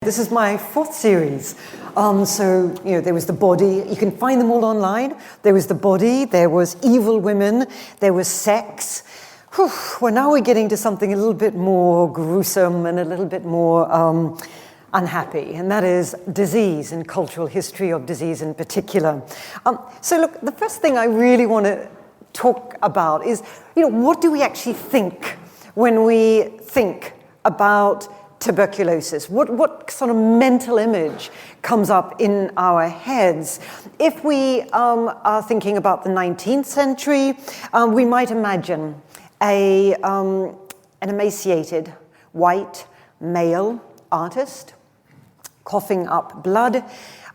This is my fourth series. There was the body. You can find them all online. There was the body. There was evil women. There was sex. Well, now we're getting to something a little bit more gruesome and a little bit more unhappy, and that is disease and cultural history of disease in particular. Look, the first thing I really want to talk about is, what do we actually think when we think about tuberculosis? What sort of mental image comes up in our heads? If we are thinking about the 19th century, we might imagine an emaciated white male artist coughing up blood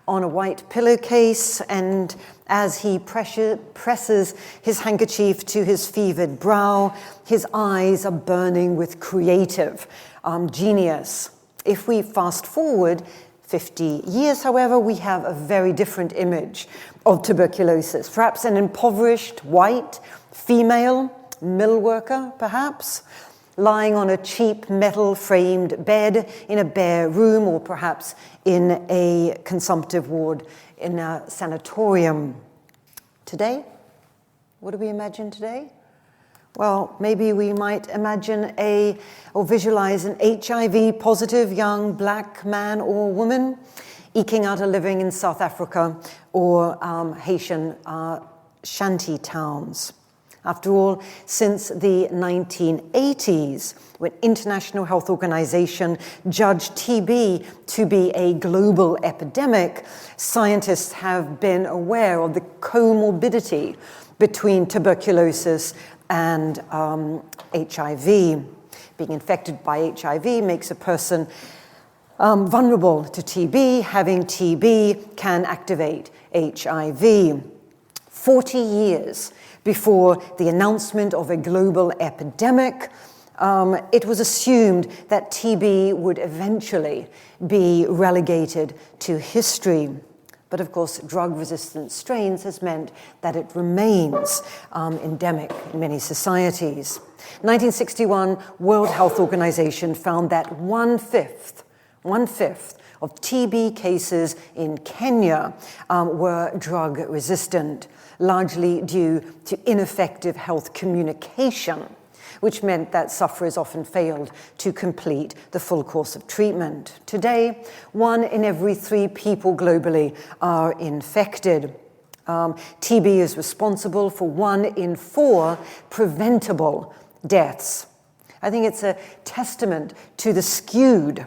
on a white pillowcase, and as he presses his handkerchief to his fevered brow, his eyes are burning with creative genius. If we fast forward 50 years, however, we have a very different image of tuberculosis. Perhaps an impoverished white female mill worker, perhaps, lying on a cheap metal-framed bed in a bare room, or perhaps in a consumptive ward in a sanatorium. Today, what do we imagine today? Well, maybe we might imagine or visualize an HIV-positive young black man or woman eking out a living in South Africa or Haitian shanty towns. After all, since the 1980s, when International Health Organization judged TB to be a global epidemic, scientists have been aware of the comorbidity between tuberculosis and HIV. Being infected by HIV makes a person vulnerable to TB. Having TB can activate HIV. 40 years before the announcement of a global epidemic, it was assumed that TB would eventually be relegated to history. But of course, drug-resistant strains has meant that it remains endemic in many societies. 1961, World Health Organization found that one-fifth of TB cases in Kenya were drug-resistant, largely due to ineffective health communication, which meant that sufferers often failed to complete the full course of treatment. Today, 1 in every 3 people globally are infected. TB is responsible for 1 in 4 preventable deaths. I think it's a testament to the skewed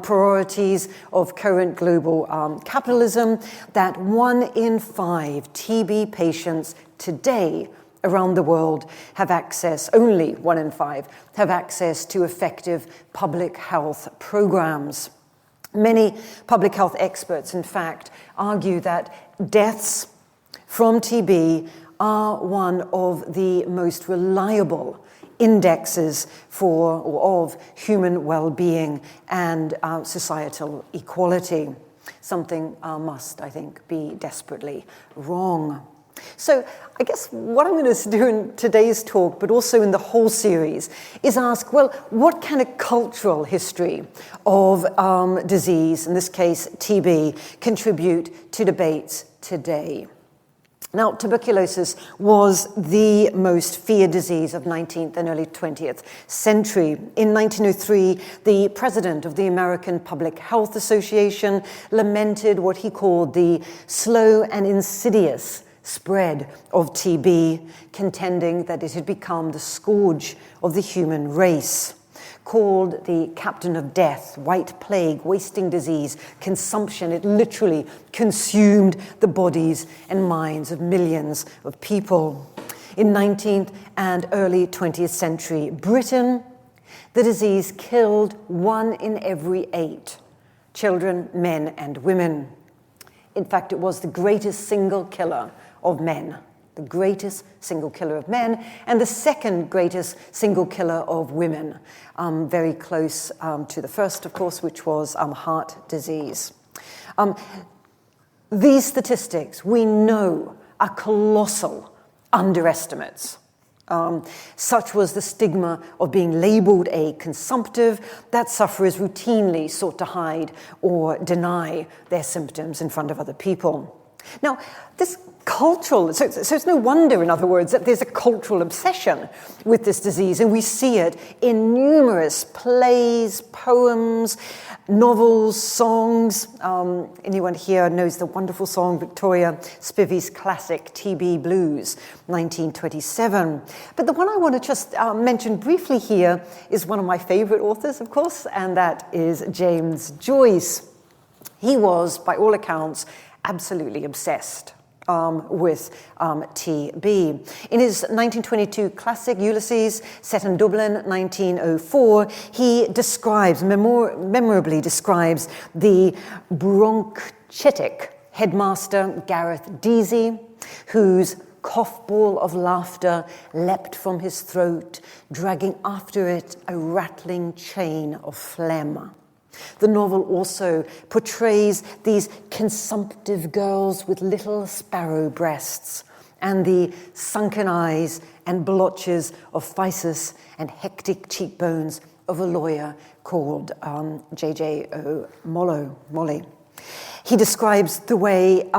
priorities of current global capitalism that 1 in 5 TB patients today around the world have access, only 1 in 5, have access to effective public health programs. Many public health experts, in fact, argue that deaths from TB are one of the most reliable indexes for or of human well-being and societal equality. Something must, I think, be desperately wrong. So I guess what I'm going to do in today's talk, but also in the whole series, is ask, well, what can a cultural history of disease, in this case TB, contribute to debates today? Now, tuberculosis was the most feared disease of 19th and early 20th century. In 1903, the president of the American Public Health Association lamented what he called the slow and insidious spread of TB, contending that it had become the scourge of the human race. Called the captain of death, white plague, wasting disease, consumption, it literally consumed the bodies and minds of millions of people. In 19th and early 20th century Britain, the disease killed 1 in every 8 children, men, and women. In fact, it was the greatest single killer of men. The greatest single killer of men, and the second greatest single killer of women, very close to the first, of course, which was heart disease. These statistics, we know, are colossal underestimates Such was the stigma of being labelled a consumptive that sufferers routinely sought to hide or deny their symptoms in front of other people. Now, this cultural, so it's no wonder, in other words, that there's a cultural obsession with this disease, and we see it in numerous plays, poems, novels, songs. Anyone here knows the wonderful song Victoria Spivy's classic TB Blues, 1927. But the one I want to just mention briefly here is one of my favorite authors, of course, and that is James Joyce. He was, by all accounts, absolutely obsessed with TB. In his 1922 classic Ulysses, set in Dublin, 1904, he describes, memorably describes, the bronchitic headmaster Gareth Deasy, whose cough ball of laughter leapt from his throat, dragging after it a rattling chain of phlegm. The novel also portrays these consumptive girls with little sparrow breasts and the sunken eyes and blotches of phthisis and hectic cheekbones of a lawyer called J.J. O'Molloy. He describes the way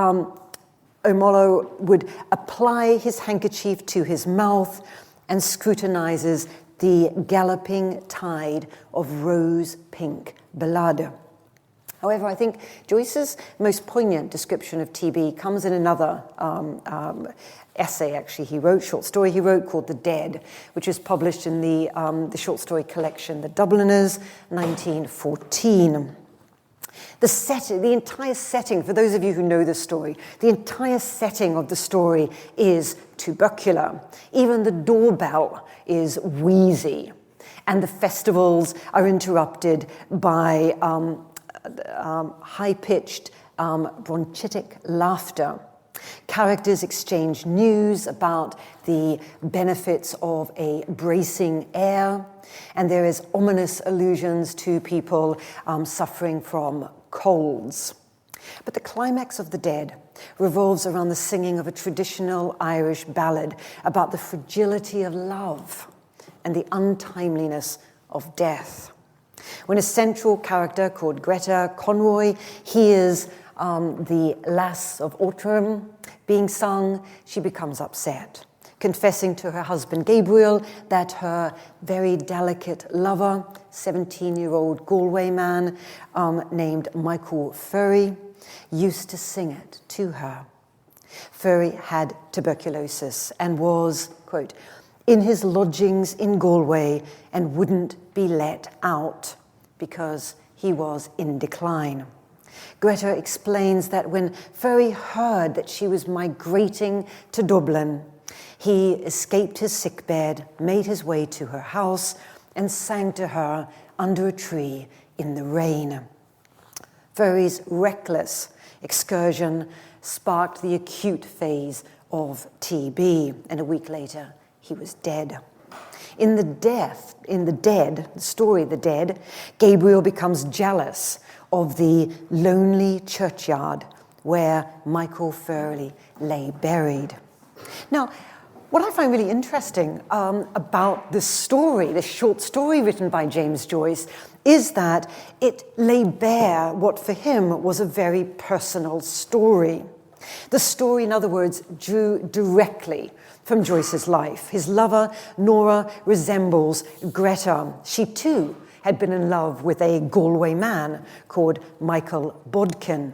O'Molloy would apply his handkerchief to his mouth and scrutinizes the galloping tide of rose-pink blood. However, I think Joyce's most poignant description of TB comes in another essay, actually, short story he wrote called The Dead, which was published in the short story collection The Dubliners, 1914. The entire setting, for those of you who know this story, the entire setting of the story is tubercular. Even the doorbell is wheezy, and the festivals are interrupted by high-pitched bronchitic laughter. Characters exchange news about the benefits of a bracing air, and there is ominous allusions to people suffering from colds. But the climax of The Dead revolves around the singing of a traditional Irish ballad about the fragility of love and the untimeliness of death. When a central character called Greta Conroy hears the Lass of Autumn being sung, she becomes upset, confessing to her husband Gabriel that her very delicate lover, 17-year-old Galway man named Michael Furry, used to sing it to her. Furry had tuberculosis and was, quote, in his lodgings in Galway and wouldn't be let out because he was in decline. Greta explains that when Furry heard that she was migrating to Dublin, he escaped his sickbed, made his way to her house, and sang to her under a tree in the rain. Furry's reckless excursion sparked the acute phase of TB, and a week later, he was dead. In the story The Dead, Gabriel becomes jealous of the lonely churchyard where Michael Furley lay buried. Now, what I find really interesting about this story, this short story written by James Joyce, is that it lay bare what for him was a very personal story. The story, in other words, drew directly from Joyce's life. His lover, Nora, resembles Greta. She too had been in love with a Galway man called Michael Bodkin.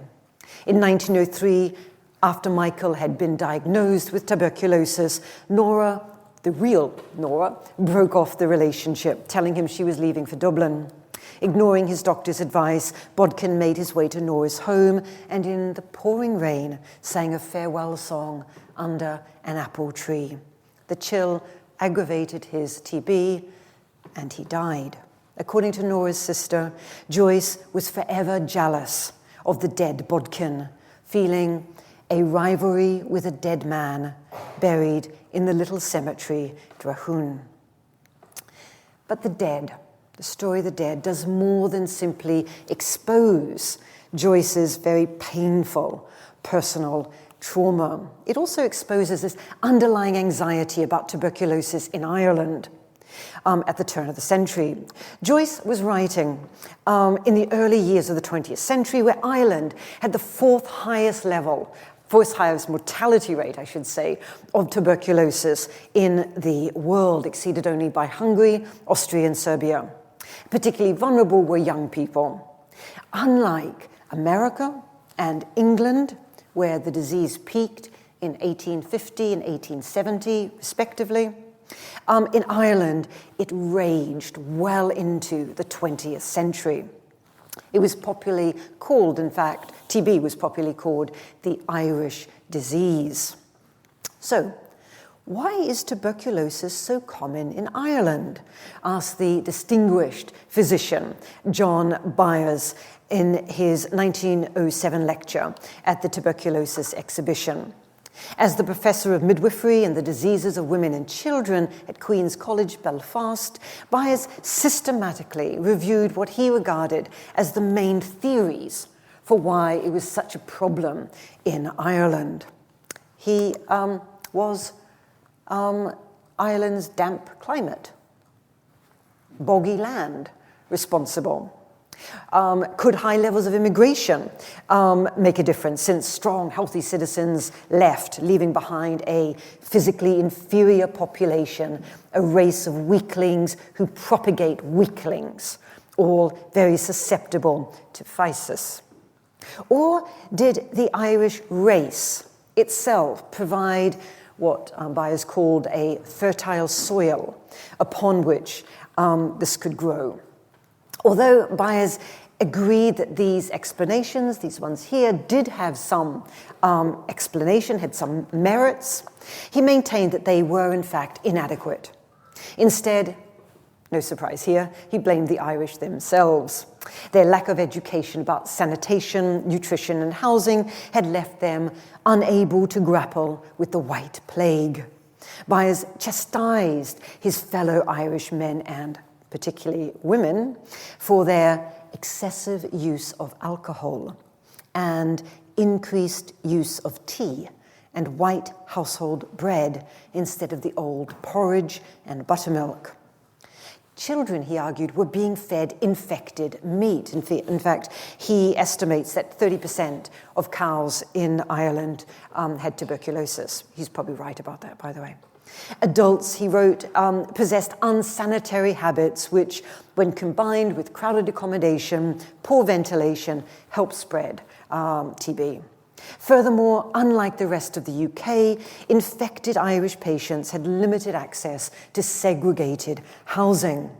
In 1903, after Michael had been diagnosed with tuberculosis, Nora, the real Nora, broke off the relationship, telling him she was leaving for Dublin. Ignoring his doctor's advice, Bodkin made his way to Nora's home and in the pouring rain sang a farewell song under an apple tree. The chill aggravated his TB and he died. According to Nora's sister, Joyce was forever jealous of the dead Bodkin, feeling a rivalry with a dead man buried in the little cemetery, Drahun. But the story of The Dead, does more than simply expose Joyce's very painful personal trauma. It also exposes this underlying anxiety about tuberculosis in Ireland at the turn of the century. Joyce was writing in the early years of the 20th century, where Ireland had the fourth highest mortality rate, I should say, of tuberculosis in the world, exceeded only by Hungary, Austria, and Serbia. Particularly vulnerable were young people. Unlike America and England, where the disease peaked in 1850 and 1870, respectively, in Ireland, it raged well into the 20th century. It was popularly called, in fact, TB was popularly called the Irish disease. So, why is tuberculosis so common in Ireland? Asked the distinguished physician John Byers in his 1907 lecture at the tuberculosis exhibition. As the professor of midwifery and the diseases of women and children at Queen's College, Belfast, Byers systematically reviewed what he regarded as the main theories for why it was such a problem in Ireland. He was Ireland's damp climate, boggy land responsible. Could high levels of immigration make a difference, since strong, healthy citizens left, leaving behind a physically inferior population, a race of weaklings who propagate weaklings, all very susceptible to phthisis? Or did the Irish race itself provide what Byers called a fertile soil upon which this could grow? Although Byers agreed that these explanations, these ones here, did have some explanation, had some merits, he maintained that they were in fact inadequate. Instead, no surprise here, he blamed the Irish themselves. Their lack of education about sanitation, nutrition, and housing had left them unable to grapple with the White Plague. Byers chastised his fellow Irish men and particularly women, for their excessive use of alcohol and increased use of tea and white household bread instead of the old porridge and buttermilk. Children, he argued, were being fed infected meat. In fact, he estimates that 30% of cows in Ireland had tuberculosis. He's probably right about that, by the way. Adults, he wrote, possessed unsanitary habits which, when combined with crowded accommodation, poor ventilation, helped spread TB. Furthermore, unlike the rest of the UK, infected Irish patients had limited access to segregated housing.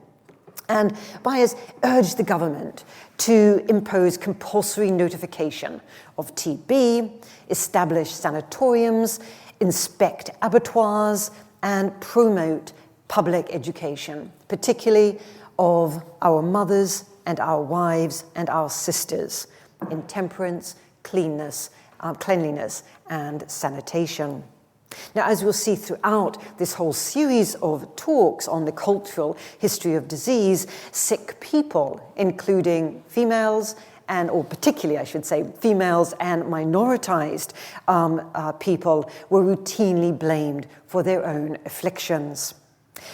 And Byers urged the government to impose compulsory notification of TB, establish sanatoriums, inspect abattoirs, and promote public education, particularly of our mothers and our wives and our sisters in temperance, cleanliness, and sanitation. Now, as we'll see throughout this whole series of talks on the cultural history of disease, sick people, including females, or particularly, I should say, females and minoritized people, were routinely blamed for their own afflictions.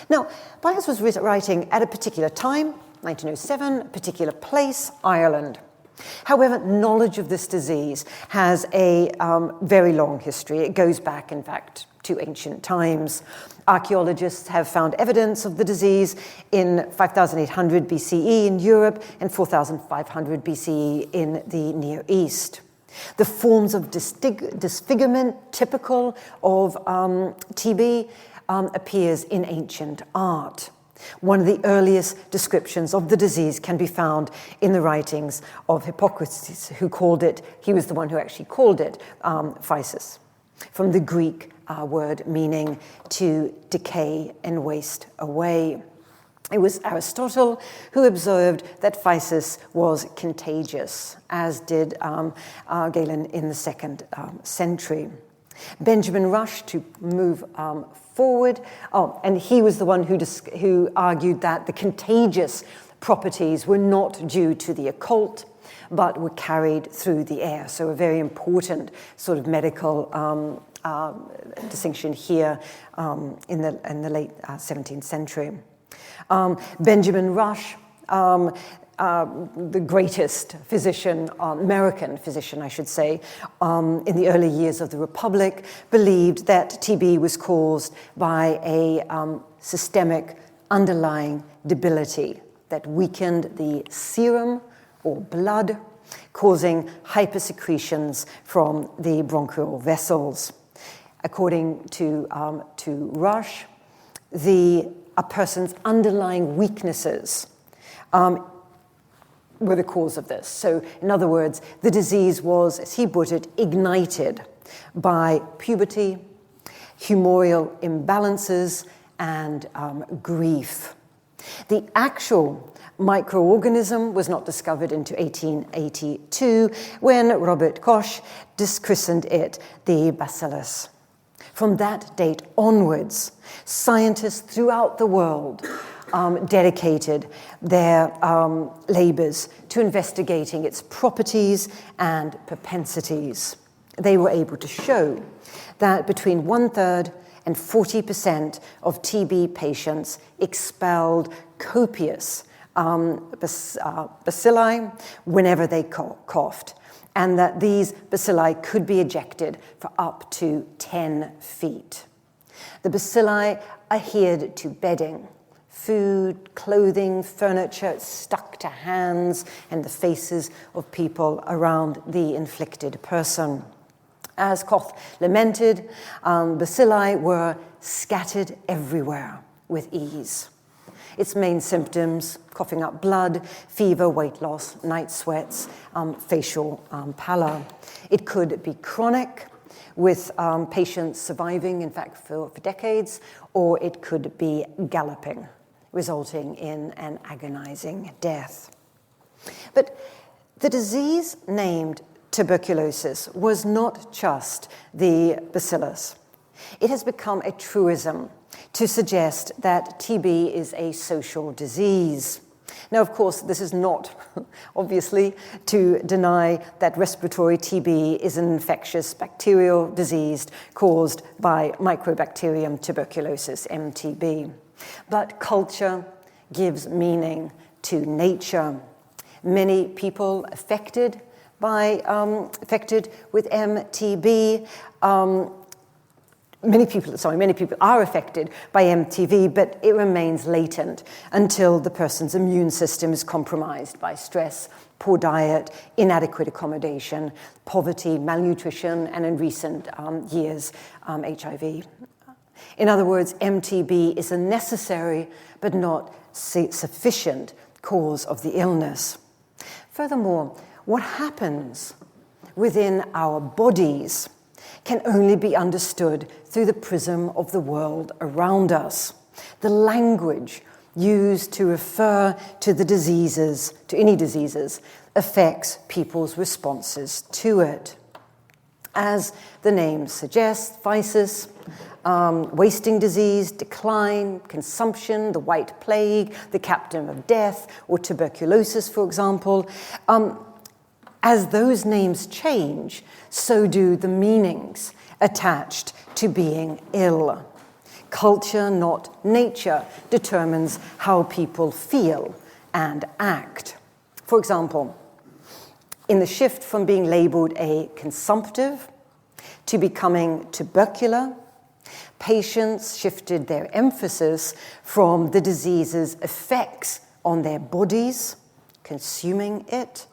Now, Byers was writing at a particular time, 1907, a particular place, Ireland. However, knowledge of this disease has a very long history. It goes back, in fact, to ancient times. Archaeologists have found evidence of the disease in 5800 BCE in Europe and 4500 BCE in the Near East. The forms of disfigurement typical of TB appears in ancient art. One of the earliest descriptions of the disease can be found in the writings of Hippocrates, he was the one who actually called it phthisis, from the Greek word meaning to decay and waste away. It was Aristotle who observed that phthisis was contagious, as did Galen in the 2nd century. Benjamin Rush, to move forward, and he was the one who argued that the contagious properties were not due to the occult, but were carried through the air. So a very important sort of medical distinction here in the late 17th century. Benjamin Rush, the greatest physician, American physician, I should say, in the early years of the Republic, believed that TB was caused by a systemic underlying debility that weakened the serum or blood, causing hypersecretions from the bronchial vessels. According to Rush, a person's underlying weaknesses were the cause of this. So, in other words, the disease was, as he put it, ignited by puberty, humoral imbalances, and grief. The actual microorganism was not discovered until 1882, when Robert Koch christened it the bacillus. From that date onwards, scientists throughout the world dedicated their labors to investigating its properties and propensities. They were able to show that between 1/3 and 40% of TB patients expelled copious bacilli whenever they coughed, and that these bacilli could be ejected for up to 10 feet. The bacilli adhered to bedding, food, clothing, furniture, stuck to hands and the faces of people around the inflicted person. As Koch lamented, bacilli were scattered everywhere with ease. Its main symptoms: coughing up blood, fever, weight loss, night sweats, facial pallor. It could be chronic, with patients surviving, in fact, for decades, or it could be galloping, resulting in an agonizing death. But the disease named tuberculosis was not just the bacillus. It has become a truism to suggest that TB is a social disease. Now, of course, this is not, obviously, to deny that respiratory TB is an infectious bacterial disease caused by Mycobacterium tuberculosis, MTB. But culture gives meaning to nature. Many people affected with MTB, many people are affected by MTB, but it remains latent until the person's immune system is compromised by stress, poor diet, inadequate accommodation, poverty, malnutrition, and in recent years, HIV. In other words, MTB is a necessary but not sufficient cause of the illness. Furthermore, what happens within our bodies can only be understood through the prism of the world around us. The language used to refer to the diseases, to any diseases, affects people's responses to it. As the name suggests, phthisis, wasting disease, decline, consumption, the white plague, the captain of death, or tuberculosis, for example. As those names change, so do the meanings attached to being ill. Culture, not nature, determines how people feel and act. For example, in the shift from being labeled a consumptive to becoming tubercular, patients shifted their emphasis from the disease's effects on their bodies, consuming it,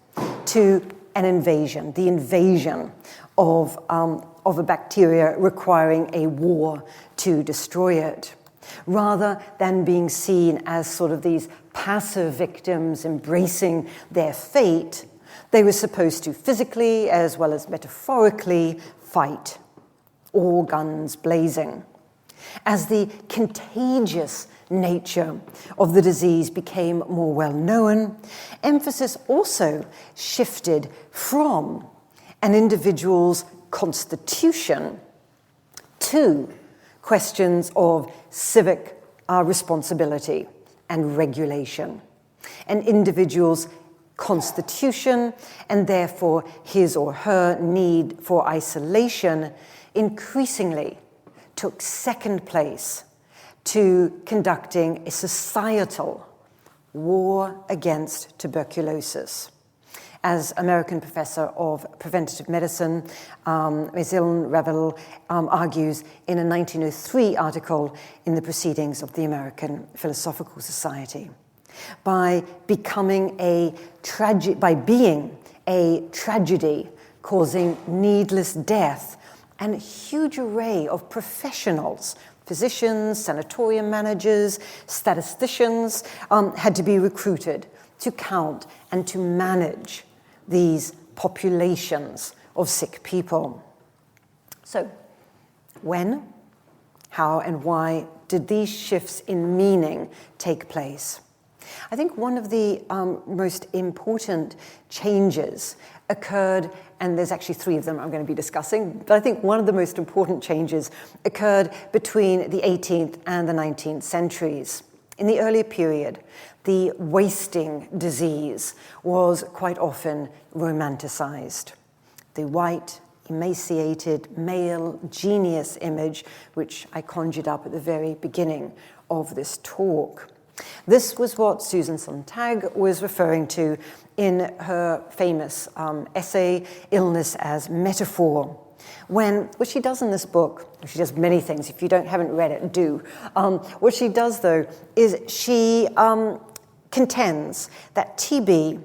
to an invasion, the invasion of a bacteria requiring a war to destroy it. Rather than being seen as sort of these passive victims embracing their fate, they were supposed to physically as well as metaphorically fight, all guns blazing. As the contagious nature of the disease became more well known, emphasis also shifted from an individual's constitution to questions of civic responsibility and regulation. An individual's constitution, and therefore his or her need for isolation, increasingly took second place to conducting a societal war against tuberculosis. As American professor of preventative medicine, Ms. Ellen Revel argues in a 1903 article in the Proceedings of the American Philosophical Society. By being a tragedy causing needless death, and a huge array of professionals, physicians, sanatorium managers, statisticians, had to be recruited to count and to manage these populations of sick people. So, when, how, and why did these shifts in meaning take place? I think one of the most important changes occurred, and there's actually three of them I'm going to be discussing, but I think one of the most important changes occurred between the 18th and the 19th centuries. In the earlier period, the wasting disease was quite often romanticized. The white, emaciated, male genius image, which I conjured up at the very beginning of this talk. This was what Susan Sontag was referring to in her famous essay, Illness as Metaphor. What she does in this book, she does many things. If you haven't read it, do. What she does, though, is she contends that TB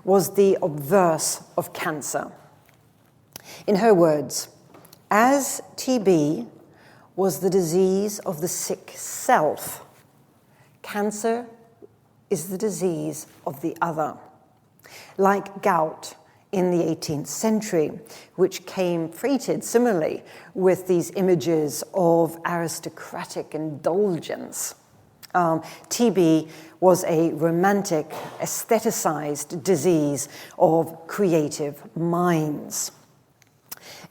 was the obverse of cancer. In her words, as TB was the disease of the sick self, cancer is the disease of the other. Like gout in the 18th century, which came freighted similarly with these images of aristocratic indulgence. TB was a romantic, aestheticized disease of creative minds.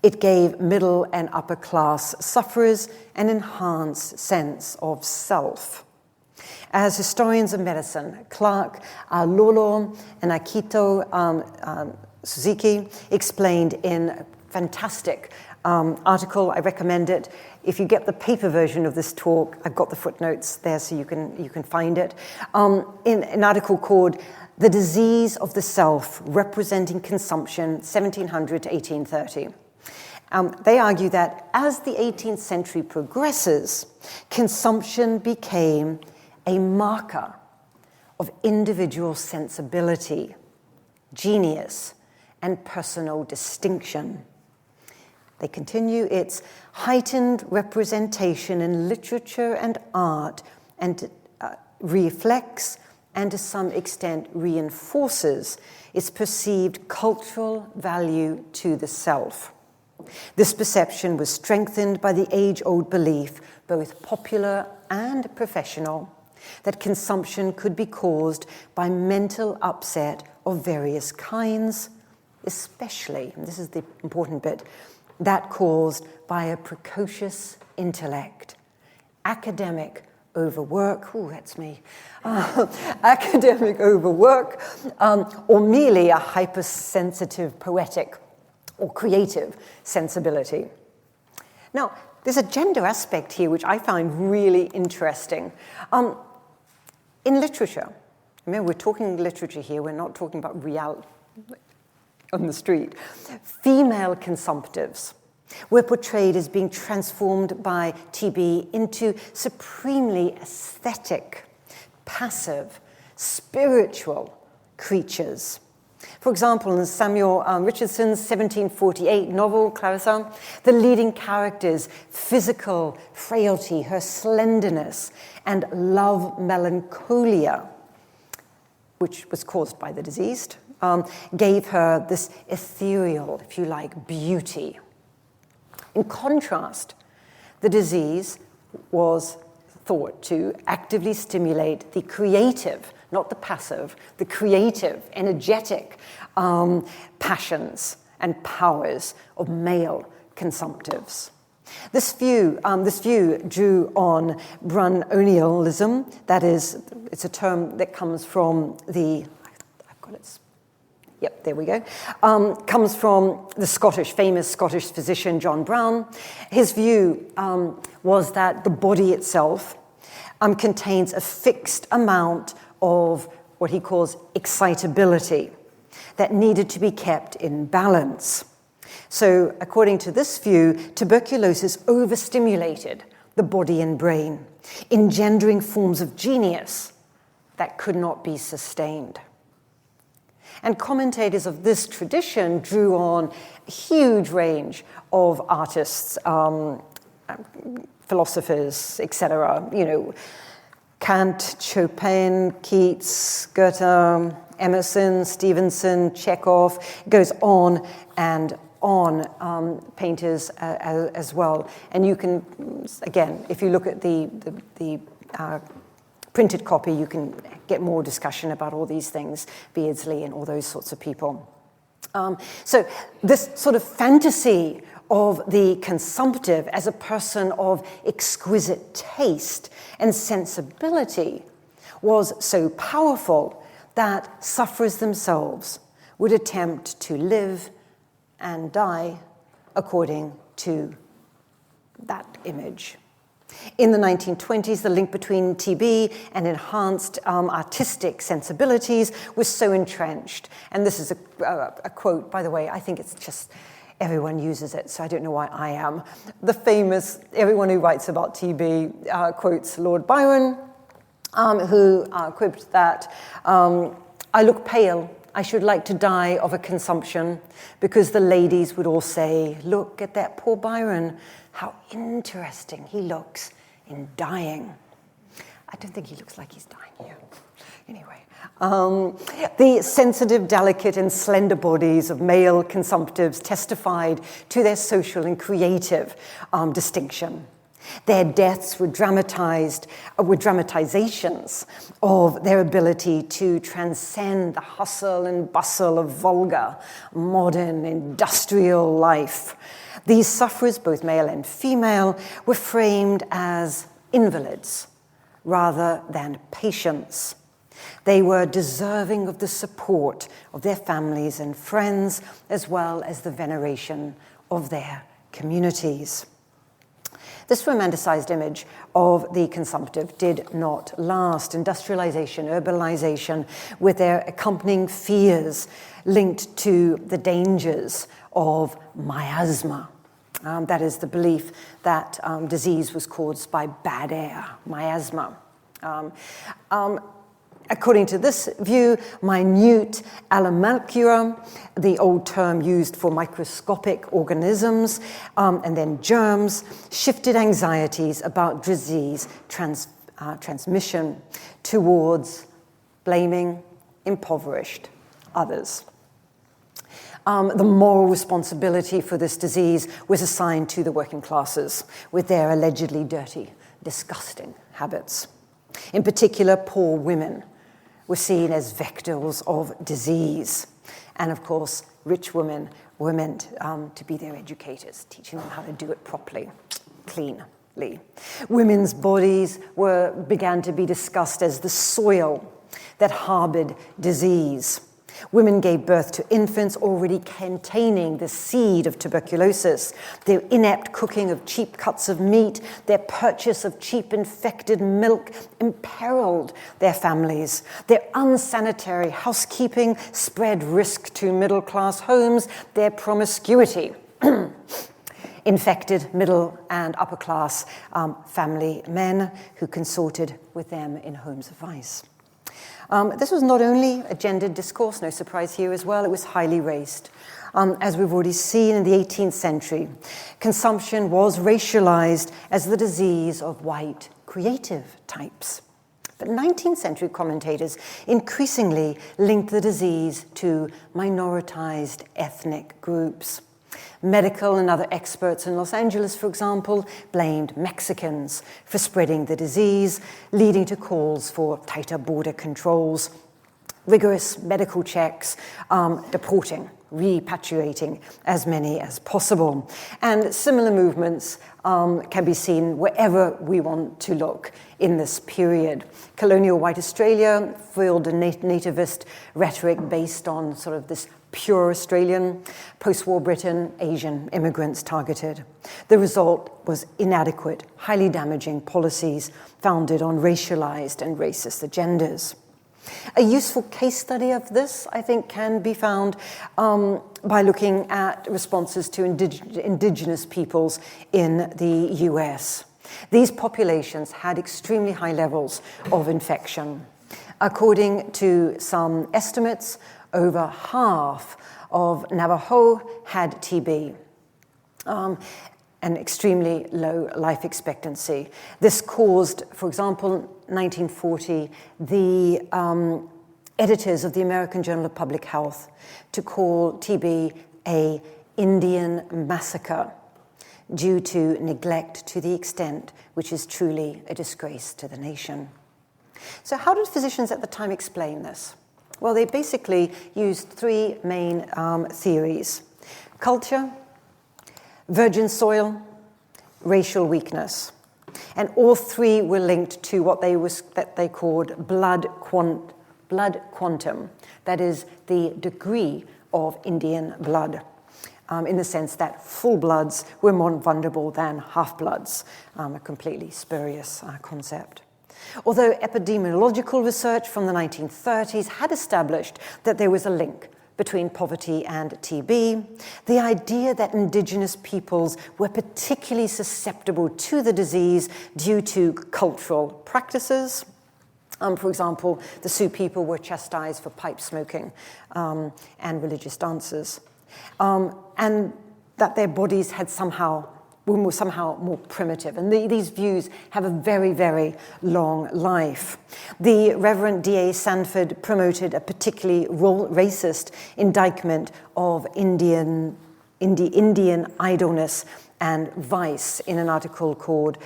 It gave middle and upper class sufferers an enhanced sense of self. As historians of medicine, Clark, Lolo, and Akito Suzuki explained in a fantastic article, I recommend it. If you get the paper version of this talk, I've got the footnotes there so you can find it. In an article called The Disease of the Self, Representing Consumption, 1700 to 1830. They argue that as the 18th century progresses, consumption became a marker of individual sensibility, genius, and personal distinction. They continue, its heightened representation in literature and art and reflects and to some extent reinforces its perceived cultural value to the self. This perception was strengthened by the age-old belief, both popular and professional, that consumption could be caused by mental upset of various kinds, especially, and this is the important bit, that caused by a precocious intellect, academic overwork, that's me, academic overwork, or merely a hypersensitive poetic or creative sensibility. Now, there's a gender aspect here which I find really interesting. In literature, remember we're talking literature here, we're not talking about reality on the street. Female consumptives were portrayed as being transformed by TB into supremely aesthetic, passive, spiritual creatures. For example, in Samuel Richardson's 1748 novel, Clarissa, the leading character's physical frailty, her slenderness, and love melancholia, which was caused by the diseased, gave her this ethereal, if you like, beauty. In contrast, the disease was thought to actively stimulate the creative, not the passive, the creative, energetic passions and powers of male consumptives. This view drew on Brunonialism, that is, it's a term that comes from the, I've got it Yep, there we go. Comes from the famous Scottish physician John Brown. His view was that the body itself contains a fixed amount of what he calls excitability that needed to be kept in balance. So according to this view, tuberculosis overstimulated the body and brain, engendering forms of genius that could not be sustained. And commentators of this tradition drew on a huge range of artists, philosophers, etc. Kant, Chopin, Keats, Goethe, Emerson, Stevenson, Chekhov. It goes on and on, painters as well. And you can, again, if you look at the printed copy, you can get more discussion about all these things, Beardsley and all those sorts of people. So this sort of fantasy of the consumptive as a person of exquisite taste and sensibility was so powerful that sufferers themselves would attempt to live and die according to that image. In the 1920s, the link between TB and enhanced artistic sensibilities was so entrenched. And this is a quote, by the way, I think it's just everyone uses it, so I don't know why I am. The famous, everyone who writes about TB quotes Lord Byron, who quipped that, I look pale, I should like to die of a consumption, because the ladies would all say, look at that poor Byron, how interesting he looks in dying. I don't think he looks like he's dying here. Anyway, the sensitive, delicate, and slender bodies of male consumptives testified to their social and creative distinction. Their deaths were dramatizations of their ability to transcend the hustle and bustle of vulgar, modern, industrial life. These sufferers, both male and female, were framed as invalids rather than patients. They were deserving of the support of their families and friends, as well as the veneration of their communities. This romanticized image of the consumptive did not last. Industrialization, urbanization, with their accompanying fears linked to the dangers of miasma. That is the belief that disease was caused by bad air, miasma. According to this view, minute animalcula, the old term used for microscopic organisms, and then germs, shifted anxieties about disease transmission towards blaming impoverished others. The moral responsibility for this disease was assigned to the working classes with their allegedly dirty, disgusting habits. In particular, poor women were seen as vectors of disease. And of course, rich women were meant to be their educators, teaching them how to do it properly, cleanly. Women's bodies began to be discussed as the soil that harbored disease. Women gave birth to infants already containing the seed of tuberculosis. Their inept cooking of cheap cuts of meat, their purchase of cheap infected milk imperiled their families. Their unsanitary housekeeping spread risk to middle-class homes. Their promiscuity infected middle and upper-class family men who consorted with them in homes of vice. This was not only a gendered discourse, no surprise here as well, it was highly raced. As we've already seen in the 18th century, consumption was racialized as the disease of white creative types. But 19th century commentators increasingly linked the disease to minoritized ethnic groups. Medical and other experts in Los Angeles, for example, blamed Mexicans for spreading the disease, leading to calls for tighter border controls, rigorous medical checks, deporting repatriating as many as possible. And similar movements can be seen wherever we want to look in this period. Colonial white Australia fueled a nativist rhetoric based on sort of this pure Australian. Post-war Britain, Asian immigrants targeted. The result was inadequate, highly damaging policies founded on racialized and racist agendas. A useful case study of this, I think, can be found by looking at responses to indigenous peoples in the US. These populations had extremely high levels of infection. According to some estimates, over half of Navajo had TB. An extremely low life expectancy. This caused, for example, 1940, the editors of the American Journal of Public Health to call TB a Indian massacre due to neglect to the extent which is truly a disgrace to the nation. So how did physicians at the time explain this? Well, they basically used three main theories: culture, virgin soil, racial weakness. And all three were linked to what they called blood quantum, that is the degree of Indian blood, in the sense that full bloods were more vulnerable than half-bloods, a completely spurious concept. Although epidemiological research from the 1930s had established that there was a link between poverty and TB, the idea that indigenous peoples were particularly susceptible to the disease due to cultural practices. For example, the Sioux people were chastised for pipe smoking and religious dances, and that their bodies had were somehow more primitive. And these views have a very, very long life. The Reverend D.A. Sanford promoted a particularly racist indictment of Indian idleness and vice in an article called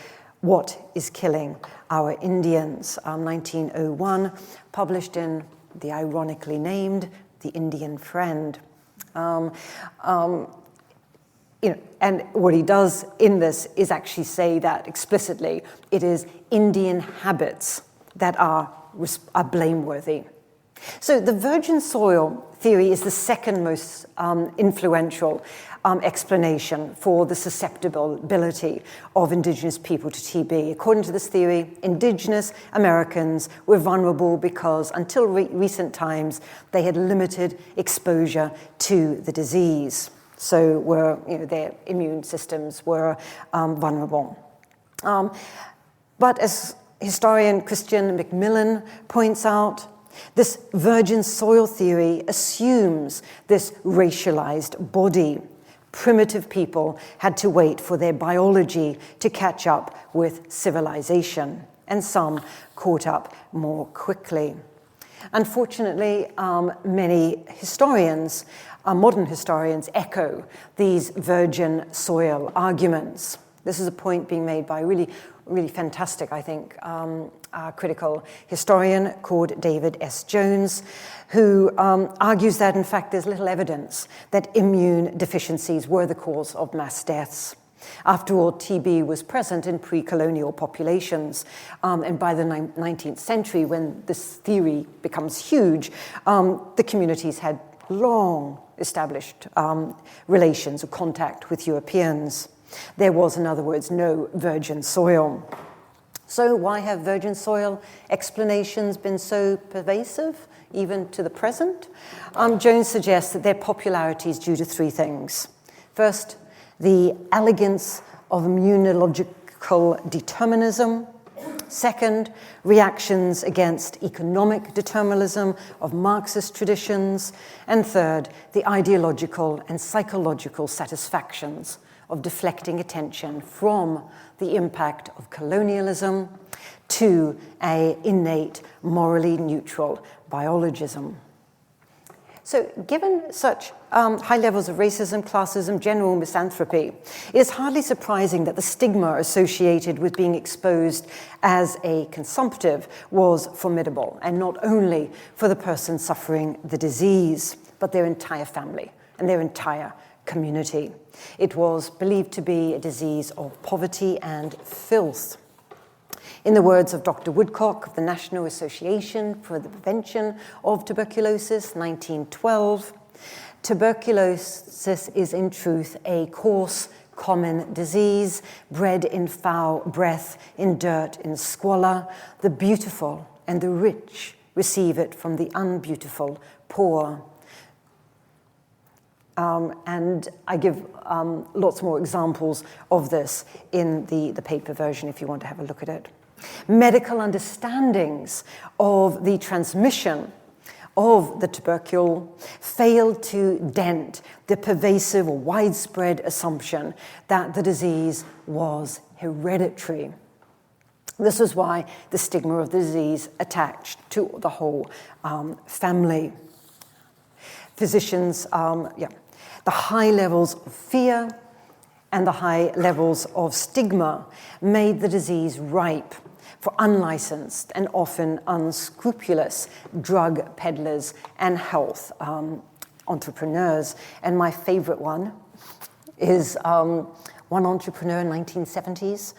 "What is Killing Our Indians?" 1901, published in the ironically named The Indian Friend. And what he does in this is actually say that explicitly it is Indian habits that are blameworthy. So the virgin soil theory is the second most influential explanation for the susceptibility of indigenous people to TB. According to this theory, indigenous Americans were vulnerable because until recent times they had limited exposure to the disease. So their immune systems were vulnerable. But as historian Christian Macmillan points out, this virgin soil theory assumes this racialized body. Primitive people had to wait for their biology to catch up with civilization, and some caught up more quickly. Unfortunately, many historians, modern historians, echo these virgin soil arguments. This is a point being made by a really fantastic, I think, critical historian called David S. Jones, who argues that, in fact, there's little evidence that immune deficiencies were the cause of mass deaths. After all, TB was present in pre-colonial populations, and by the 19th century, when this theory becomes huge, the communities had long established relations or contact with Europeans. There was, in other words, no virgin soil. So why have virgin soil explanations been so pervasive, even to the present? Jones suggests that their popularity is due to three things. First, the elegance of immunological determinism. Second, reactions against economic determinism of Marxist traditions. And third, the ideological and psychological satisfactions of deflecting attention from the impact of colonialism to an innate, morally neutral biologism. So given such high levels of racism, classism, general misanthropy, it is hardly surprising that the stigma associated with being exposed as a consumptive was formidable, and not only for the person suffering the disease, but their entire family and their entire community. It was believed to be a disease of poverty and filth. In the words of Dr. Woodcock of the National Association for the Prevention of Tuberculosis, 1912, tuberculosis is in truth a coarse, common disease, bred in foul breath, in dirt, in squalor. The beautiful and the rich receive it from the unbeautiful poor. And I give lots more examples of this in the paper version if you want to have a look at it. Medical understandings of the transmission of the tubercle failed to dent the pervasive or widespread assumption that the disease was hereditary. This was why the stigma of the disease attached to the whole family. Physicians, the high levels of fear and the high levels of stigma made the disease ripe for unlicensed and often unscrupulous drug peddlers and health entrepreneurs. And my favorite one is one entrepreneur in the 1970s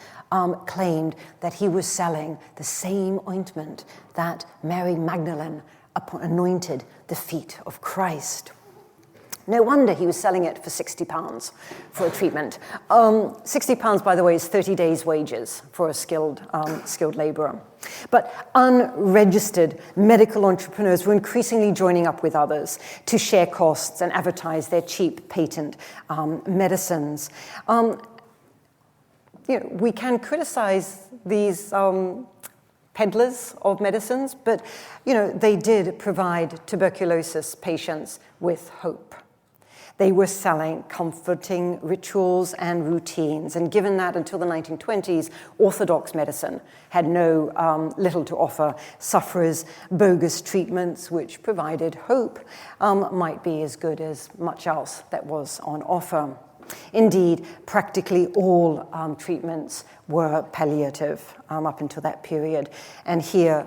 claimed that he was selling the same ointment that Mary Magdalene anointed the feet of Christ. No wonder he was selling it for £60 for a treatment. £60, by the way, is 30 days' wages for a skilled labourer. But unregistered medical entrepreneurs were increasingly joining up with others to share costs and advertise their cheap patent medicines. We can criticize these peddlers of medicines, but they did provide tuberculosis patients with hope. They were selling comforting rituals and routines, and given that until the 1920s, orthodox medicine had little to offer sufferers, bogus treatments which provided hope might be as good as much else that was on offer. Indeed, practically all treatments were palliative up until that period. And here,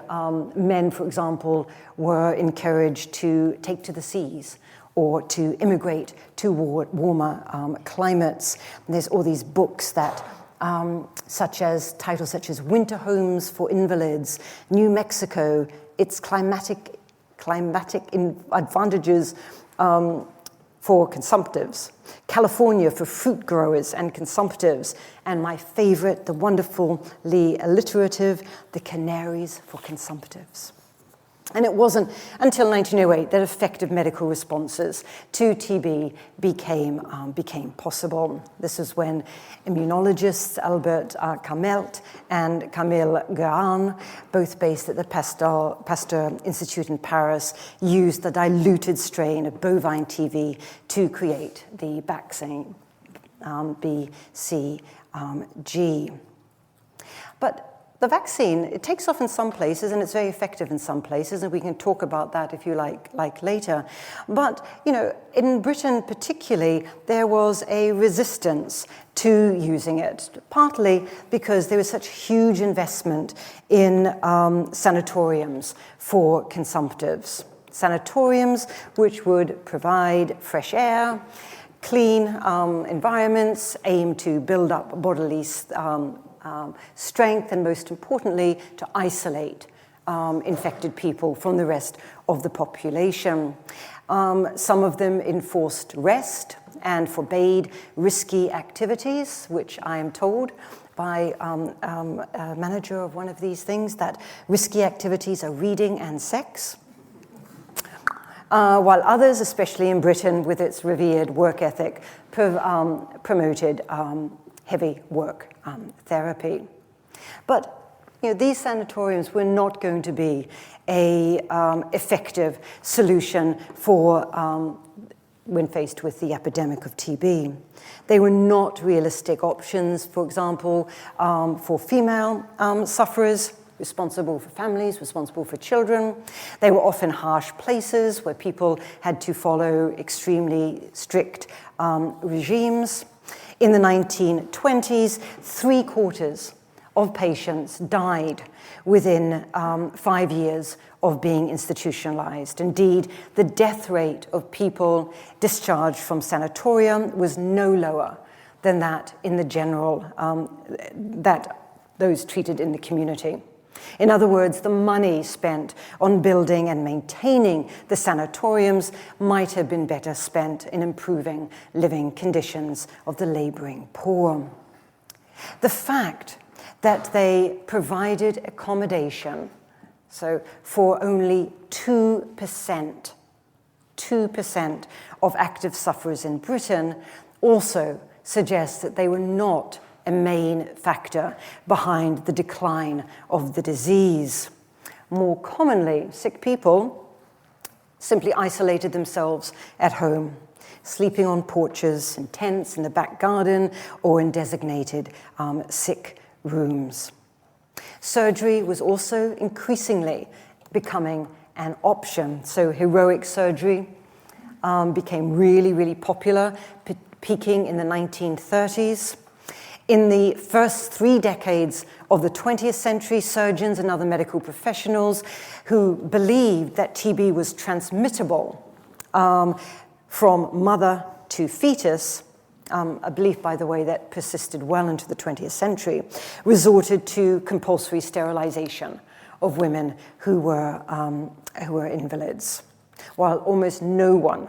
men, for example, were encouraged to take to the seas or to immigrate to warmer climates. And there's all these books that titles such as Winter Homes for Invalids, New Mexico, its climatic advantages for consumptives, California for fruit growers and consumptives, and my favorite, the wonderfully alliterative, The Canaries for Consumptives. And it wasn't until 1908 that effective medical responses to TB became possible. This is when immunologists Albert Camelt and Camille Guérin, both based at the Pasteur Institute in Paris, used the diluted strain of bovine TB to create the vaccine BCG. But the vaccine, it takes off in some places and it's very effective in some places, and we can talk about that if you like later. But, in Britain particularly, there was a resistance to using it, partly because there was such huge investment in sanatoriums for consumptives. Sanatoriums which would provide fresh air, clean environments, aim to build up bodily strength, and most importantly, to isolate infected people from the rest of the population. Some of them enforced rest and forbade risky activities, which I am told by a manager of one of these things that risky activities are reading and sex. While others, especially in Britain with its revered work ethic, promoted heavy work therapy. But these sanatoriums were not going to be a effective solution for when faced with the epidemic of TB. They were not realistic options, for example, for female sufferers, responsible for families, responsible for children. They were often harsh places where people had to follow extremely strict regimes. In the 1920s, 3/4 of patients died within 5 years of being institutionalized. Indeed, the death rate of people discharged from sanatorium was no lower than that in the general, those treated in the community. In other words, the money spent on building and maintaining the sanatoriums might have been better spent in improving living conditions of the laboring poor. The fact that they provided accommodation, so for only 2% of active sufferers in Britain, also suggests that they were not a main factor behind the decline of the disease. More commonly, sick people simply isolated themselves at home, sleeping on porches, in tents, in the back garden, or in designated sick rooms. Surgery was also increasingly becoming an option. So heroic surgery became really, really popular, peaking in the 1930s. In the first 3 decades of the 20th century, surgeons and other medical professionals who believed that TB was transmittable from mother to fetus, a belief, by the way, that persisted well into the 20th century, resorted to compulsory sterilization of women who were invalids, while almost no one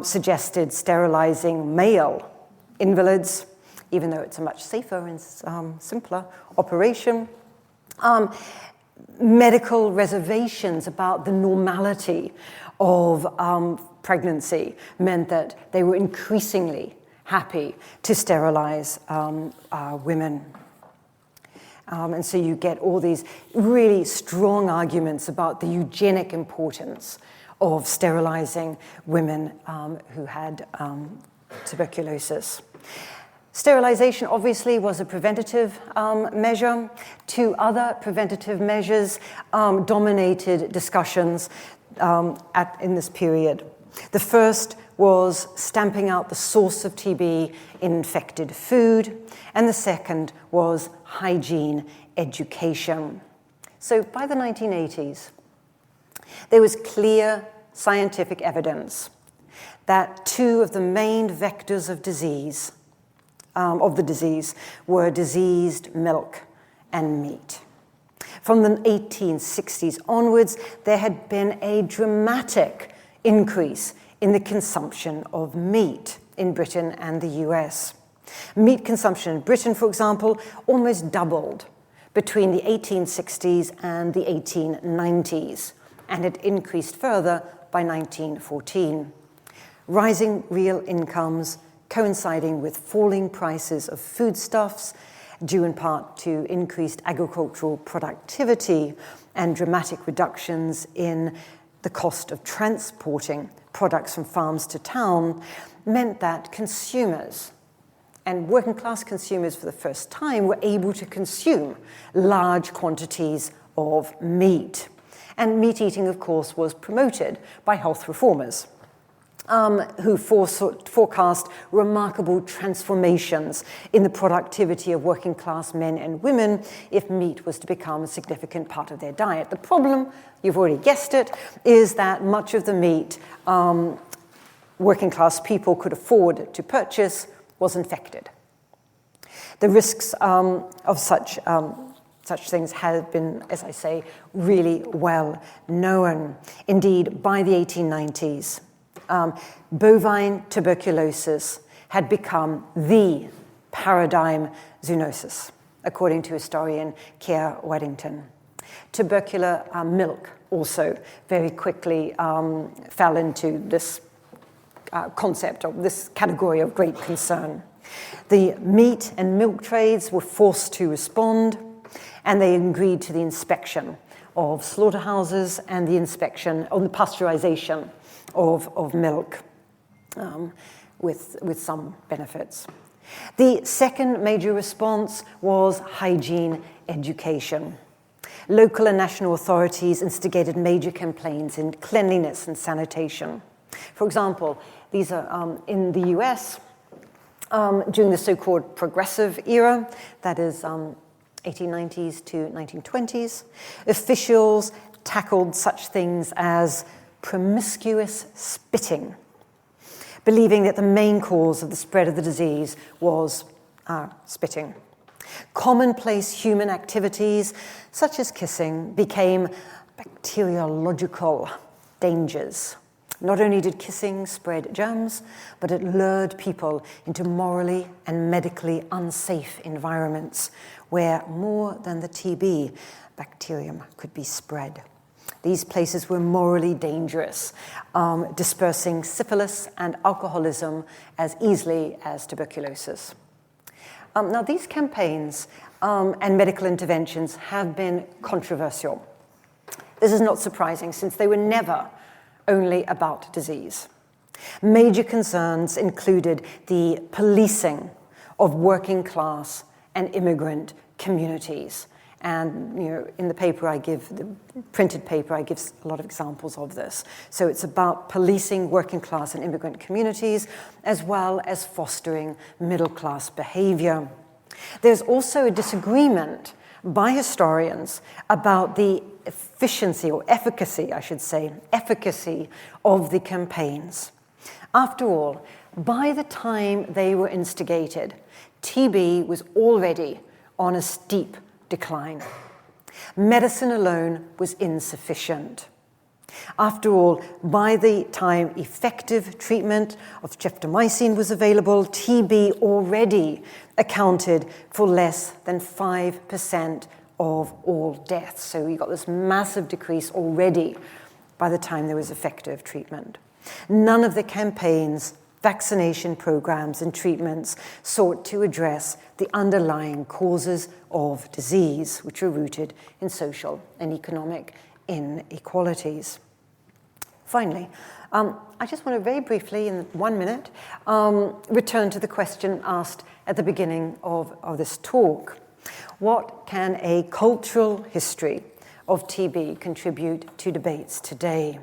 suggested sterilizing male invalids, even though it's a much safer and simpler operation. Medical reservations about the normality of pregnancy meant that they were increasingly happy to sterilize women. And so you get all these really strong arguments about the eugenic importance of sterilizing women who had tuberculosis. Sterilization obviously was a preventative measure. 2 other preventative measures dominated discussions in this period. The first was stamping out the source of TB in infected food, and the second was hygiene education. So by the 1980s, there was clear scientific evidence that 2 of the main vectors of the disease were diseased milk and meat. From the 1860s onwards, there had been a dramatic increase in the consumption of meat in Britain and the US. Meat consumption in Britain, for example, almost doubled between the 1860s and the 1890s, and it increased further by 1914. Rising real incomes coinciding with falling prices of foodstuffs, due in part to increased agricultural productivity and dramatic reductions in the cost of transporting products from farms to town, meant that consumers, and working class consumers for the first time, were able to consume large quantities of meat. And meat eating, of course, was promoted by health reformers, who forecast remarkable transformations in the productivity of working class men and women if meat was to become a significant part of their diet. The problem, you've already guessed it, is that much of the meat working class people could afford to purchase was infected. The risks of such things have been, as I say, really well known. Indeed, by the 1890s, bovine tuberculosis had become the paradigm zoonosis, according to historian Keir Waddington. Tubercular milk also very quickly fell into this concept of this category of great concern. The meat and milk trades were forced to respond, and they agreed to the inspection of slaughterhouses and the inspection of the pasteurization of milk with some benefits. The second major response was hygiene education. Local and national authorities instigated major campaigns in cleanliness and sanitation. For example, these are in the US during the so-called progressive era, that is 1890s to 1920s, officials tackled such things as promiscuous spitting, believing that the main cause of the spread of the disease was spitting. Commonplace human activities, such as kissing, became bacteriological dangers. Not only did kissing spread germs, but it lured people into morally and medically unsafe environments where more than the TB bacterium could be spread. These places were morally dangerous, dispersing syphilis and alcoholism as easily as tuberculosis. Now, these campaigns and medical interventions have been controversial. This is not surprising, since they were never only about disease. Major concerns included the policing of working class and immigrant communities. And in the paper the printed paper, I give a lot of examples of this. So it's about policing working class and immigrant communities, as well as fostering middle-class behavior. There's also a disagreement by historians about the efficiency, or efficacy, I should say, efficacy of the campaigns. After all, by the time they were instigated, TB was already on a steep decline. Medicine alone was insufficient. After all, by the time effective treatment of streptomycin was available, TB already accounted for less than 5% of all deaths. So we got this massive decrease already by the time there was effective treatment. None of the campaigns, vaccination programs, and treatments sought to address the underlying causes of disease, which are rooted in social and economic inequalities. Finally, I just want to very briefly, in 1 minute, return to the question asked at the beginning of this talk. What can a cultural history of TB contribute to debates today?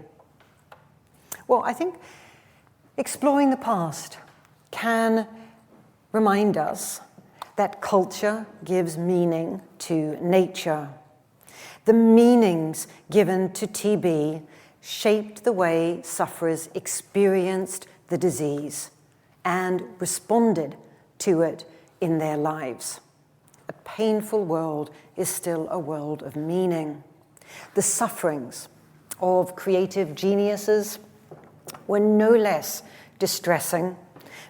Well, I think exploring the past can remind us that culture gives meaning to nature. The meanings given to TB shaped the way sufferers experienced the disease and responded to it in their lives. A painful world is still a world of meaning. The sufferings of creative geniuses were no less distressing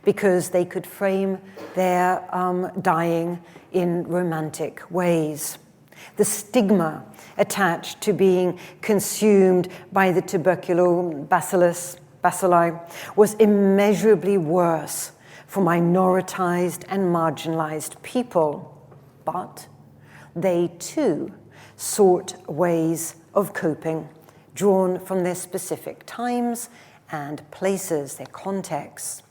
because they could frame their dying in romantic ways. The stigma attached to being consumed by the bacilli was immeasurably worse for minoritized and marginalized people. But they too sought ways of coping drawn from their specific times and places, their contexts.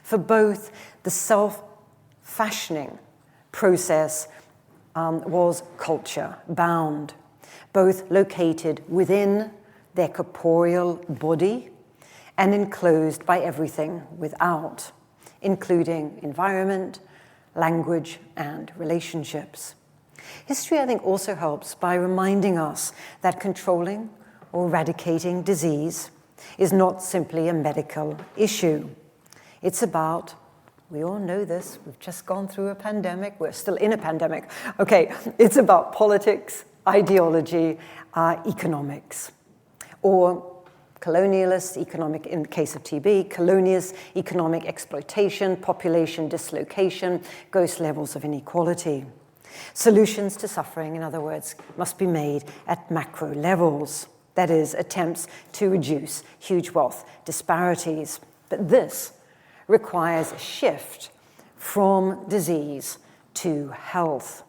For both, the self-fashioning process was culture-bound, both located within their corporeal body and enclosed by everything without, including environment, language, and relationships. History, I think, also helps by reminding us that controlling or eradicating disease is not simply a medical issue. It's about, we all know this, we've just gone through a pandemic, we're still in a pandemic. Okay, it's about politics, ideology, economics, or colonialist economic, in the case of TB, colonialist economic exploitation, population dislocation, gross levels of inequality. Solutions to suffering, in other words, must be made at macro levels. That is, attempts to reduce huge wealth disparities. But this requires a shift from disease to health.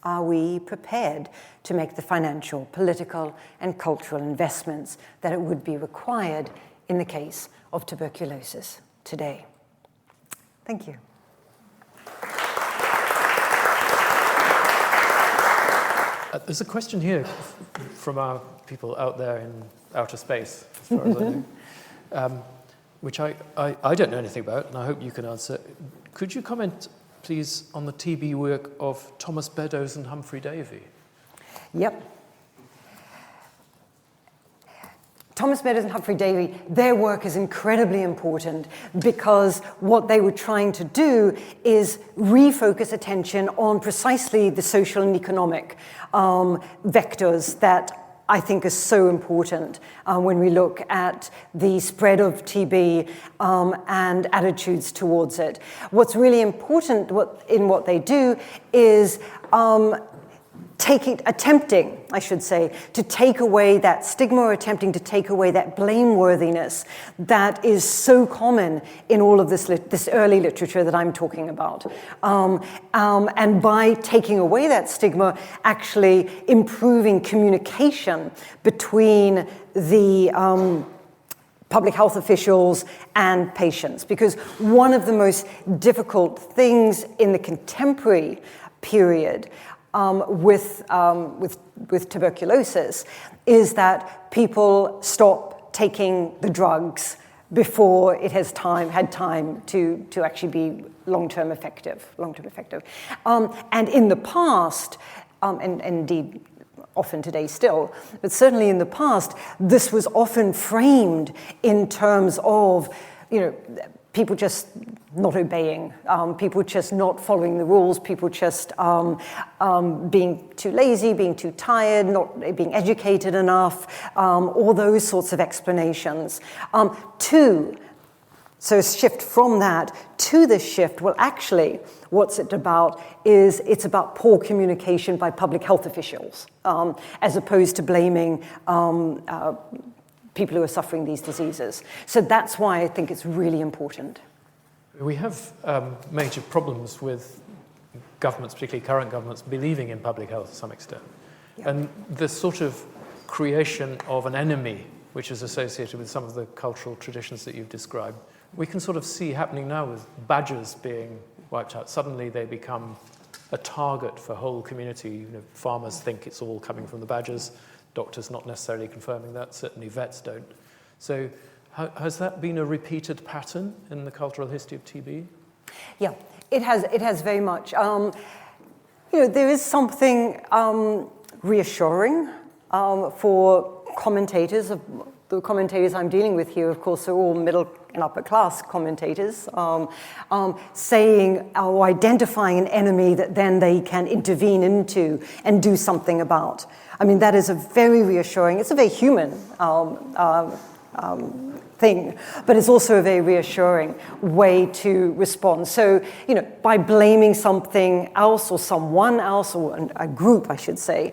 Are we prepared to make the financial, political, and cultural investments that it would be required in the case of tuberculosis today? Thank you. There's a question here from our people out there in outer space, as far as I know, which I don't know anything about, and I hope you can answer. Could you comment please, on the TB work of Thomas Beddoes and Humphrey Davy. Yep. Thomas Beddoes and Humphrey Davy, their work is incredibly important because what they were trying to do is refocus attention on precisely the social and economic vectors that I think are so important when we look at the spread of TB and attitudes towards it. What's really important in what they do is attempting, I should say, to take away that stigma, or attempting to take away that blameworthiness that is so common in all of this early literature that I'm talking about. And by taking away that stigma, actually improving communication between the public health officials and patients. Because one of the most difficult things in the contemporary period with tuberculosis is that people stop taking the drugs before it has had time to actually be long-term effective. And in the past, and indeed often today still, but certainly in the past, this was often framed in terms of, people just not obeying, people just not following the rules, people just being too lazy, being too tired, not being educated enough, all those sorts of explanations. So a shift from that to this shift, well, actually, what's it about is it's about poor communication by public health officials, as opposed to blaming people who are suffering these diseases. So that's why I think it's really important. We have major problems with governments, particularly current governments, believing in public health to some extent. Yeah. And the sort of creation of an enemy, which is associated with some of the cultural traditions that you've described, we can sort of see happening now with badgers being wiped out. Suddenly they become a target for whole community. Farmers think it's all coming from the badgers. Doctors not necessarily confirming that, certainly vets don't. So has that been a repeated pattern in the cultural history of TB? Yeah, it has very much. There is something reassuring for commentators. The commentators I'm dealing with here, of course, are all middle and upper class commentators, saying or identifying an enemy that then they can intervene into and do something about. I mean, that is a very reassuring, it's a very human thing, but it's also a very reassuring way to respond. So, by blaming something else or someone else, or a group, I should say,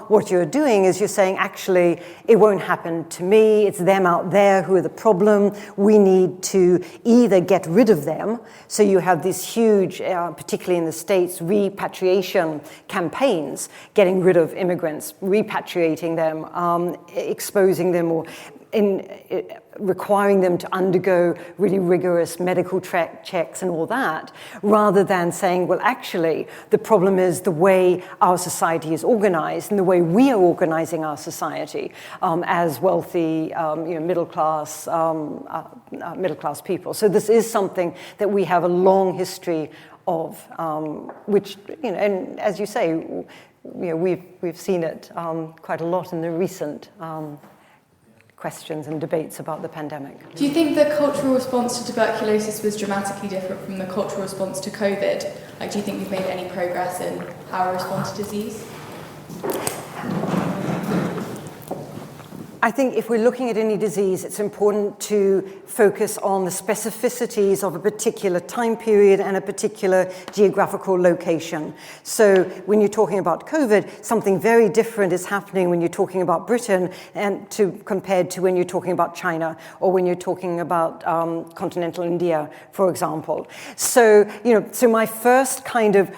what you're doing is you're saying, actually, it won't happen to me, it's them out there who are the problem, we need to either get rid of them, so you have these huge, particularly in the States, repatriation campaigns, getting rid of immigrants, repatriating them, exposing them, or requiring them to undergo really rigorous medical checks and all that, rather than saying, well, actually, the problem is the way our society is organized and the way we are organizing our society as wealthy, middle class people. So this is something that we have a long history of, which, and as you say, we've seen it quite a lot in the recent questions and debates about the pandemic. Do you think the cultural response to tuberculosis was dramatically different from the cultural response to COVID? Do you think we've made any progress in how we respond to disease? I think if we're looking at any disease, it's important to focus on the specificities of a particular time period and a particular geographical location. So when you're talking about COVID, something very different is happening when you're talking about Britain and compared to when you're talking about China or when you're talking about continental India, for example. So, so my first kind of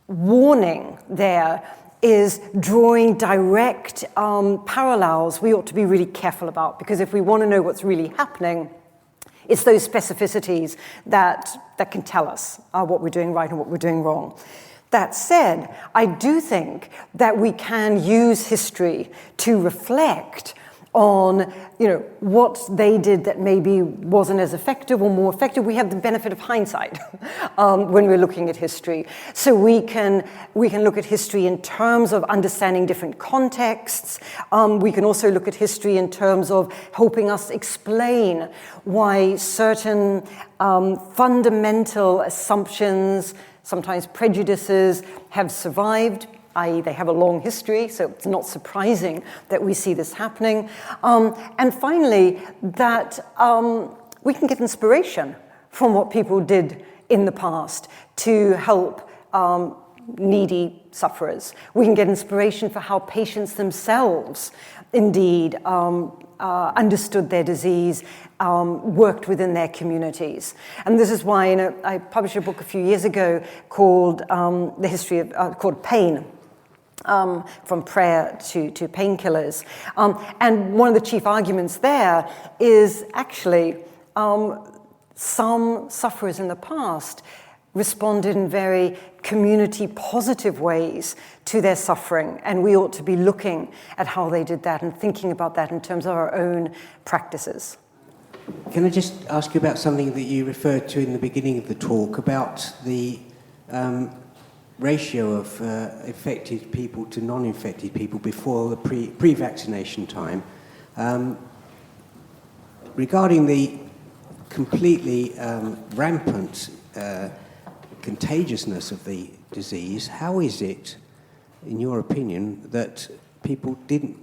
warning there is drawing direct parallels we ought to be really careful about, because if we want to know what's really happening, it's those specificities that can tell us what we're doing right and what we're doing wrong. That said, I do think that we can use history to reflect on, what they did that maybe wasn't as effective or more effective. We have the benefit of hindsight when we're looking at history. So we can look at history in terms of understanding different contexts. We can also look at history in terms of helping us explain why certain fundamental assumptions, sometimes prejudices, have survived, i.e. they have a long history, so it's not surprising that we see this happening. And finally, that we can get inspiration from what people did in the past to help needy sufferers. We can get inspiration for how patients themselves indeed understood their disease, worked within their communities. And this is why I published a book a few years ago called The History of called Pain. From prayer to painkillers. And one of the chief arguments there is actually some sufferers in the past responded in very community positive ways to their suffering, and we ought to be looking at how they did that and thinking about that in terms of our own practices. Can I just ask you about something that you referred to in the beginning of the talk about the ratio of infected people to non-infected people before the pre-vaccination time. Regarding the completely rampant contagiousness of the disease, how is it, in your opinion, that people didn't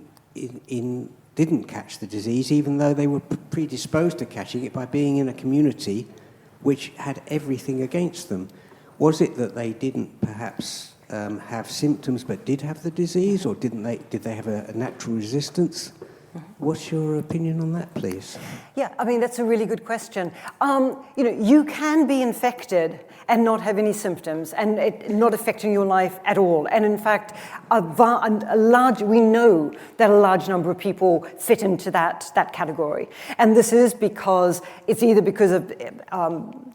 catch the disease even though they were predisposed to catching it by being in a community which had everything against them? Was it that they didn't perhaps have symptoms but did have the disease, or did they have a natural resistance? What's your opinion on that, please? Yeah, I mean, that's a really good question. You can be infected and not have any symptoms and it not affecting your life at all. And in fact, we know that a large number of people fit into that category. And this is because it's either because of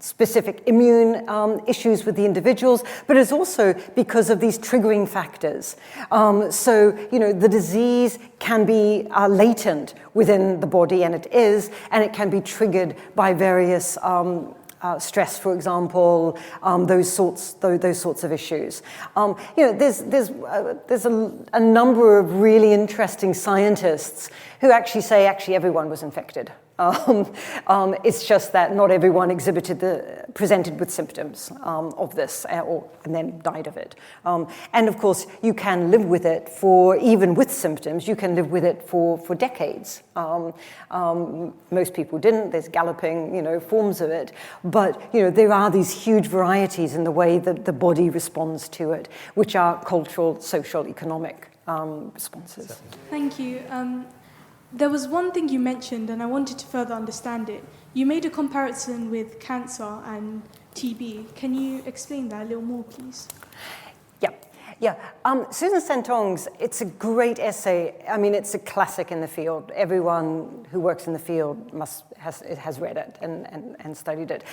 specific immune issues with the individuals, but it's also because of these triggering factors. So the disease can be latent within the body, and it is, and it can be triggered by various stress, for example, those sorts of issues. There's a number of really interesting scientists who actually say everyone was infected. It's just that not everyone presented with symptoms of this, and then died of it. And of course, you can live with it even with symptoms, you can live with it for decades. Most people didn't. There's galloping, forms of it. But, there are these huge varieties in the way that the body responds to it, which are cultural, social, economic responses. Thank you. There was one thing you mentioned, and I wanted to further understand it. You made a comparison with cancer and TB. Can you explain that a little more, please? Yeah. Susan Sentong's, it's a great essay. I mean, it's a classic in the field. Everyone who works in the field has read it and studied it.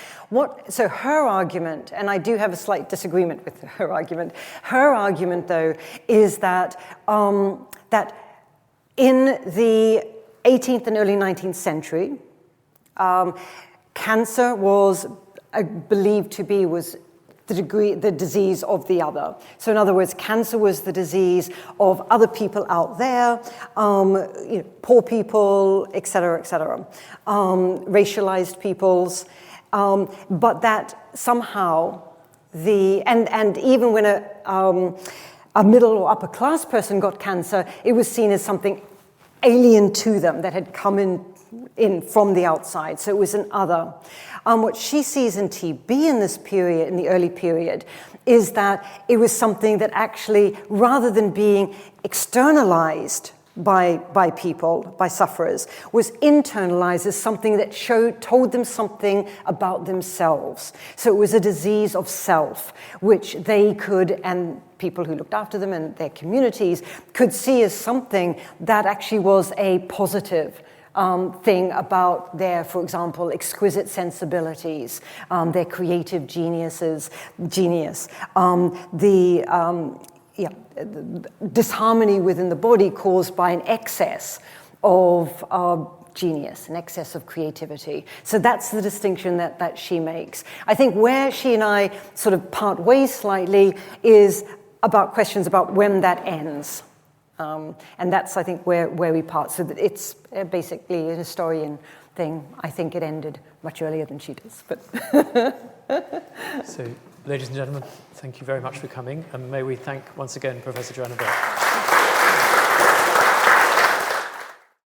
So her argument, and I do have a slight disagreement with her argument. Her argument, though, is that that in the 18th and early 19th century, cancer was believed to be the disease of the other. So in other words, cancer was the disease of other people out there, poor people, et cetera, racialized peoples, but that somehow and even when a middle or upper class person got cancer, it was seen as something alien to them that had come in from the outside. So it was an other. What she sees in TB in this period, in the early period, is that it was something that actually, rather than being externalized by people, by sufferers, was internalized as something that told them something about themselves. So it was a disease of self, which they could, and people who looked after them and their communities, could see as something that actually was a positive thing about their, for example, exquisite sensibilities, their creative genius, the disharmony within the body caused by an excess of genius, an excess of creativity. So that's the distinction that she makes. I think where she and I sort of part ways slightly is about questions about when that ends. And that's, I think, where we part. So that it's basically a historian thing. I think it ended much earlier than she does. But So, ladies and gentlemen, thank you very much for coming. And may we thank once again Professor Joanna Bourke.